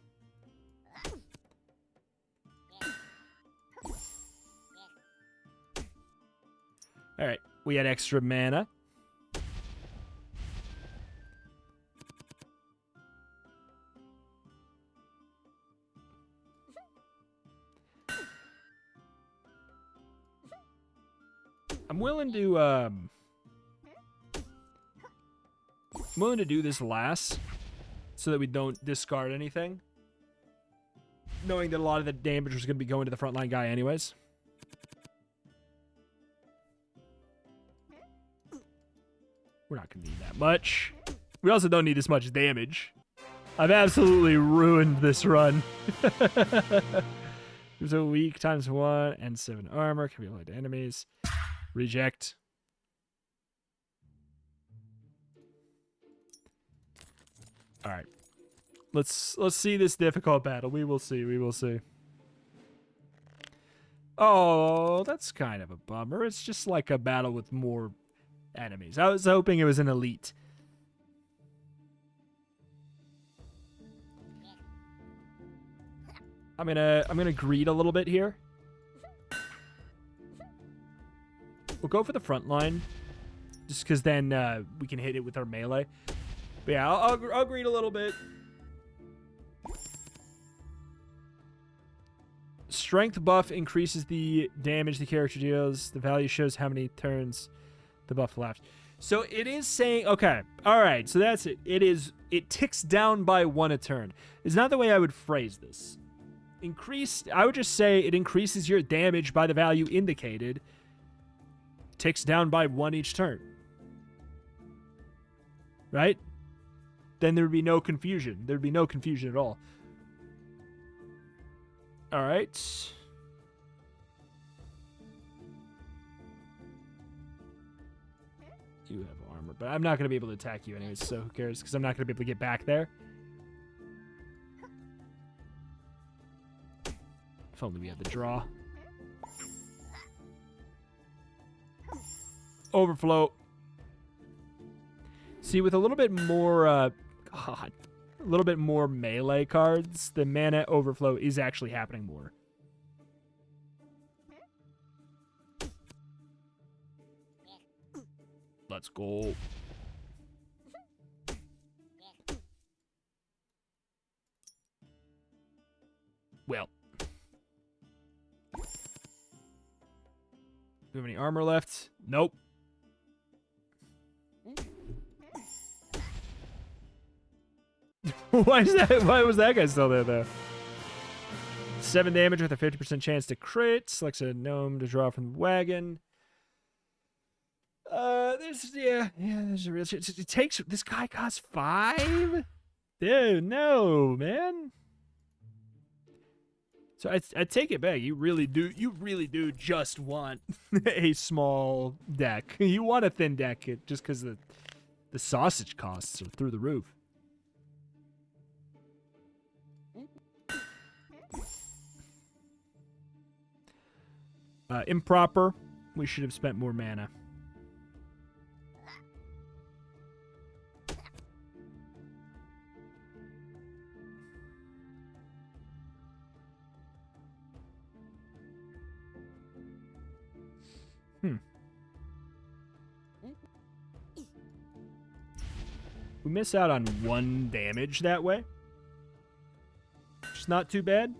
S1: Alright, we had extra mana. I'm willing to, I'm willing to do this last so that we don't discard anything, knowing that a lot of the damage was going to be going to the frontline guy anyways. We're not going to need that much. We also don't need this much damage. I've absolutely ruined this run. There's a weak ×1 and 7 armor. Can be applied to enemies. Reject. All right. Let's see this difficult battle. We will see. We will see. Oh, that's kind of a bummer. It's just like a battle with more enemies. I was hoping it was an elite. I'm gonna greed a little bit here. We'll go for the front line, just because then we can hit it with our melee. But yeah, I'll greed a little bit. Strength buff increases the damage the character deals. The value shows how many turns the buff lasts. So it is saying, okay, all right, so that's it. It ticks down by 1 a turn. It's not the way I would phrase this. I would just say it increases your damage by the value indicated. Ticks down by 1 each turn. Right? Then there would be no confusion. There'd be no confusion at all. All right. You have armor, but I'm not going to be able to attack you anyways, so who cares? Because I'm not going to be able to get back there. If only we had the draw. Overflow. See, with a little bit more, a little bit more melee cards, the mana overflow is actually happening more. Let's go. Well. Do we have any armor left? Nope. Why was that guy still there, though? 7 damage with a 50% chance to crit. Selects a gnome to draw from the wagon. There's a real chance. It takes, this guy costs 5? Dude, no, man. So I take it back. You really do just want a small deck. You want a thin deck just because the sausage costs are through the roof. Improper. We should have spent more mana. We miss out on 1 damage that way. Which is not too bad.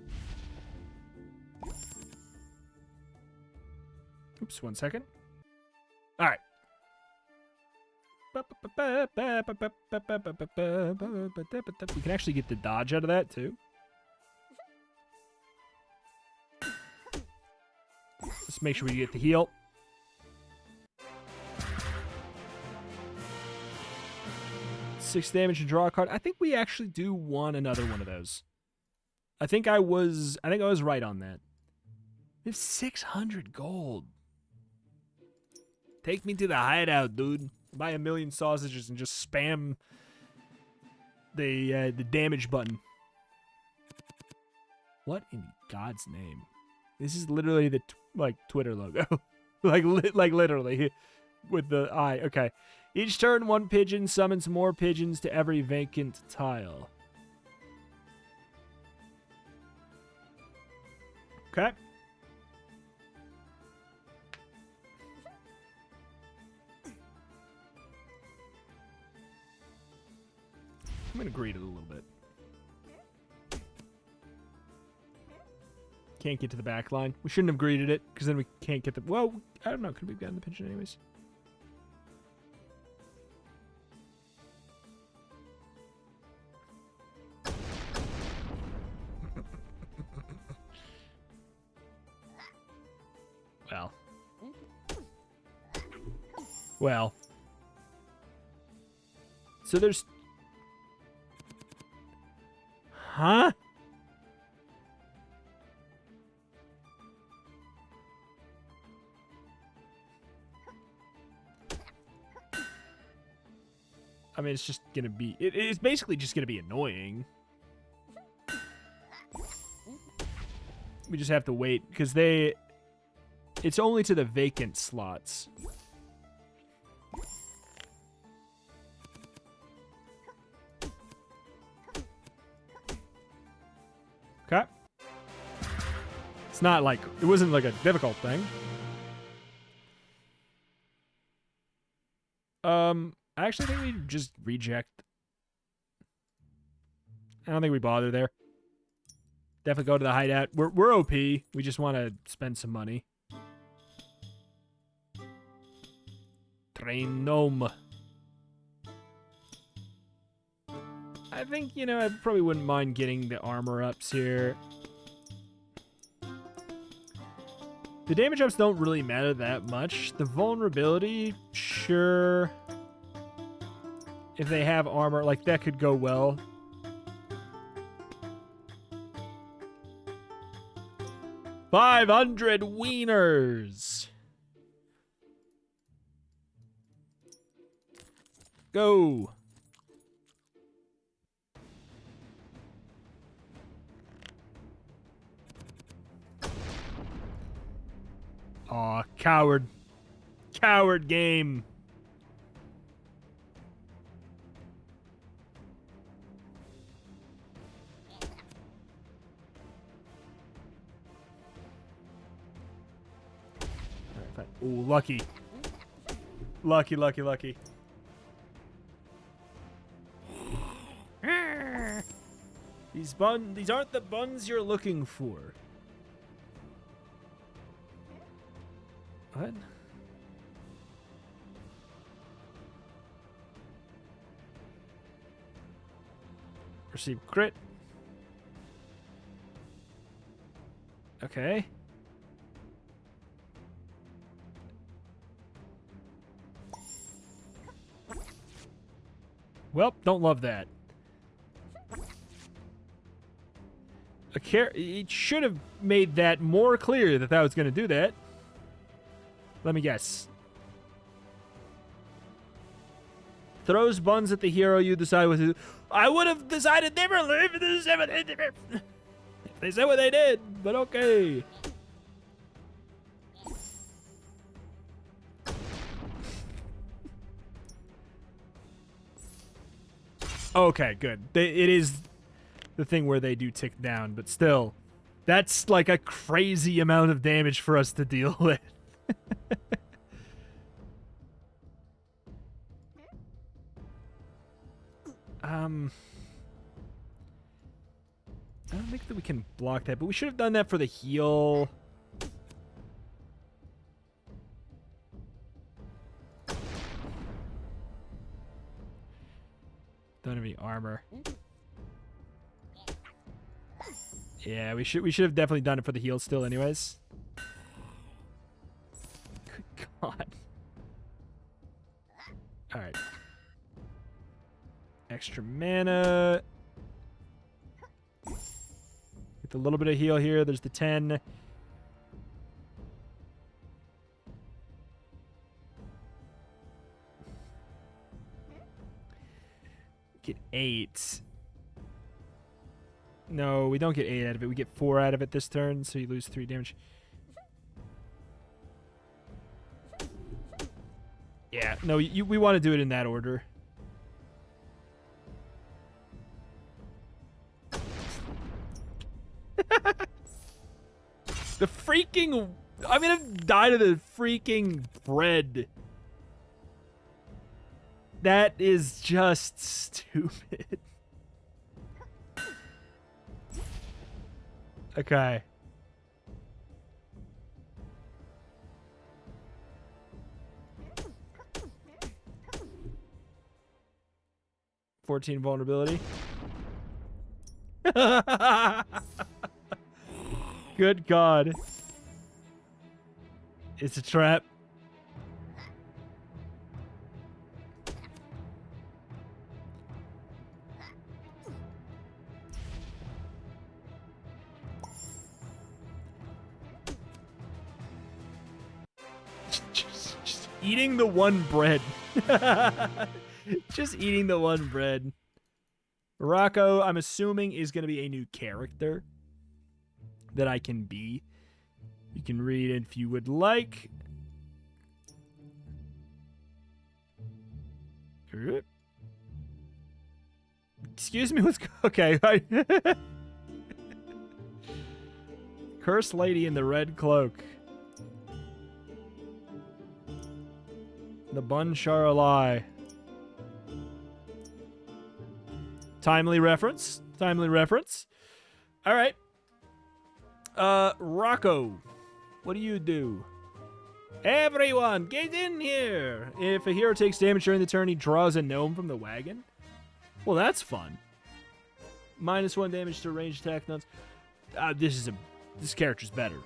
S1: Oops, 1 second. All right. We can actually get the dodge out of that, too. Let's make sure we get the heal. Six damage and draw a card. I think we actually do want another one of those. I think I was right on that. We have 600 gold. Take me to the hideout, dude. Buy 1,000,000 sausages and just spam the damage button. What in God's name? This is literally the Twitter logo. like literally with the eye. Okay. Each turn, 1 pigeon summons more pigeons to every vacant tile. Okay. I'm going to greed it a little bit. Can't get to the back line. We shouldn't have greeted it, because then we can't get the... Well, I don't know. Could we have gotten the pigeon anyways? Well. Well. So there's... Huh? I mean, it's just gonna be... It's basically just gonna be annoying. We just have to wait, because they... It's only to the vacant slots. Okay. It's not like... It wasn't like a difficult thing. I actually think we just reject. I don't think we bother there. Definitely go to the hideout. We're OP. We just want to spend some money. Train gnome. I think, you know, I probably wouldn't mind getting the armor ups here. The damage ups don't really matter that much. The vulnerability, sure. If they have armor, like, that could go well. $500 wieners. Go. Aw, coward. Coward game. Ooh, lucky. Lucky, lucky, lucky. These aren't the buns you're looking for. What? Receive crit. Okay. Well, don't love that. It should have made that more clear that that was going to do that. Let me guess. Throws buns at the hero you decide what to do. I would have decided never leave this if they said what they did, but okay. Okay, good. It is the thing where they do tick down, but still, that's like a crazy amount of damage for us to deal with. I don't think that we can block that, but we should have done that for the heal. Don't have any armor. Yeah, we should have definitely done it for the heal still anyways. Good God. Alright. Extra mana. Get a little bit of heal here. There's the 10. Get 8. No, we don't get 8 out of it. We get 4 out of it this turn, so you lose 3 damage. Yeah, no, we want to do it in that order. The freaking... I'm gonna die to the freaking bread. That is just stupid. Okay. $14 vulnerability. Good God. It's a trap. Just eating the one bread. Just eating the one bread. Rocco, I'm assuming, is going to be a new character that I can be. You can read it if you would like. Excuse me, what's... Okay. Cursed lady in the red cloak. The bun Charolai. Timely reference. Timely reference. All right. Rocco, what do you do? Everyone, get in here! If a hero takes damage during the turn, he draws a gnome from the wagon. Well, that's fun. -1 damage to ranged attack nuns. This character's better.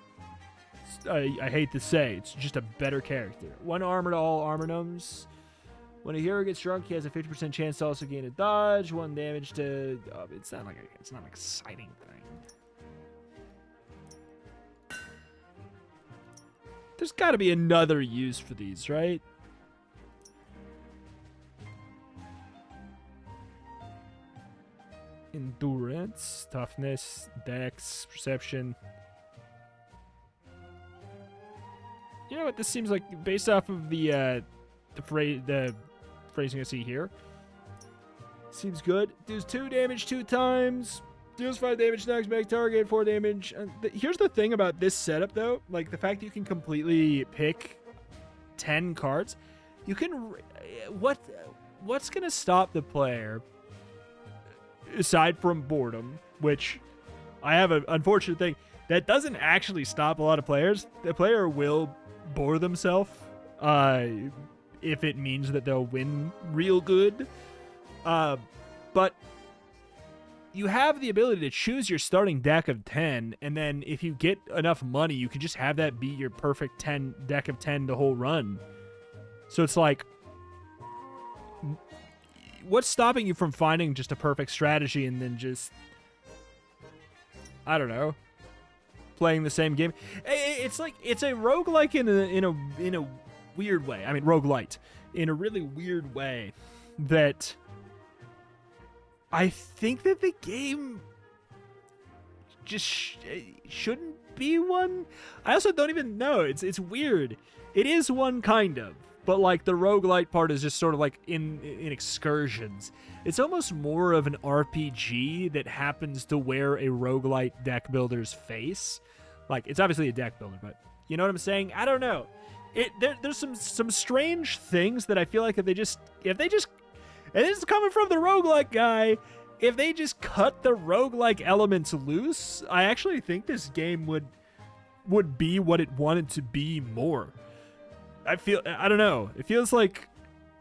S1: I hate to say, it's just a better character. 1 armor to all armor gnomes. When a hero gets drunk, he has a 50% chance to also gain a dodge. 1 damage to... it's not an exciting thing. There's got to be another use for these, right? Endurance, toughness, dex, perception. You know what? This seems like, based off of the phrasing I see here, seems good. Deals 2 damage 2 times. Deals 5 damage, knocks back target, 4 damage. Here's the thing about this setup, though. Like, the fact that you can completely pick 10 cards. You can... What's going to stop the player, aside from boredom, which I have an unfortunate thing, that doesn't actually stop a lot of players. The player will bore themselves if it means that they'll win real good. But... you have the ability to choose your starting deck of 10, and then if you get enough money, you can just have that be your perfect 10 deck of 10 the whole run. So it's like, what's stopping you from finding just a perfect strategy and then just, I don't know, playing the same game? It's like, it's a roguelike in a weird way. I mean, roguelite in a really weird way that I think that the game just shouldn't be one. I also don't even know. It's weird. It is one kind of, but like the roguelite part is just sort of like in excursions. It's almost more of an RPG that happens to wear a roguelite deck builder's face. Like, it's obviously a deck builder, but you know what I'm saying? I don't know. There's some strange things that I feel like if they just and this is coming from the roguelike guy, if they just cut the roguelike elements loose, I actually think this game would be what it wanted to be more. I don't know. It feels like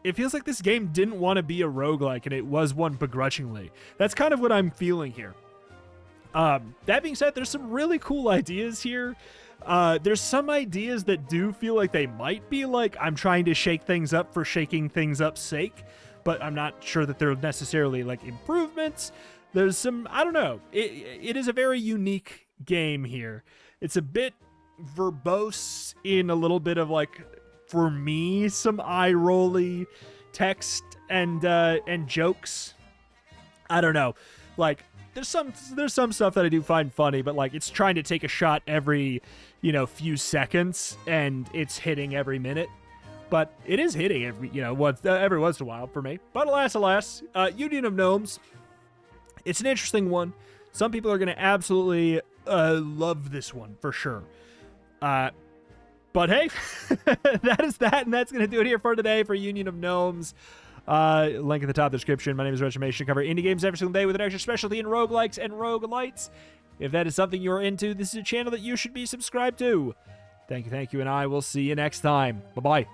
S1: this game didn't want to be a roguelike, and it was one begrudgingly. That's kind of what I'm feeling here. That being said, there's some really cool ideas here. There's some ideas that do feel like they might be like, I'm trying to shake things up for shaking things up's sake, but I'm not sure that they're necessarily like improvements. There's some, I don't know. It is a very unique game here. It's a bit verbose in a little bit of like, for me, some eye-rolly text and jokes. I don't know. Like, there's some stuff that I do find funny, but like it's trying to take a shot every, few seconds, and it's hitting every minute. But it is hitting every once in a while for me. But alas, Union of Gnomes. It's an interesting one. Some people are going to absolutely love this one for sure. But hey, that is that, and that's going to do it here for today for Union of Gnomes. Link in the top description. My name is Retrimation. I cover indie games every single day with an extra specialty in roguelikes and roguelites. If that is something you're into, this is a channel that you should be subscribed to. Thank you, and I will see you next time. Bye-bye.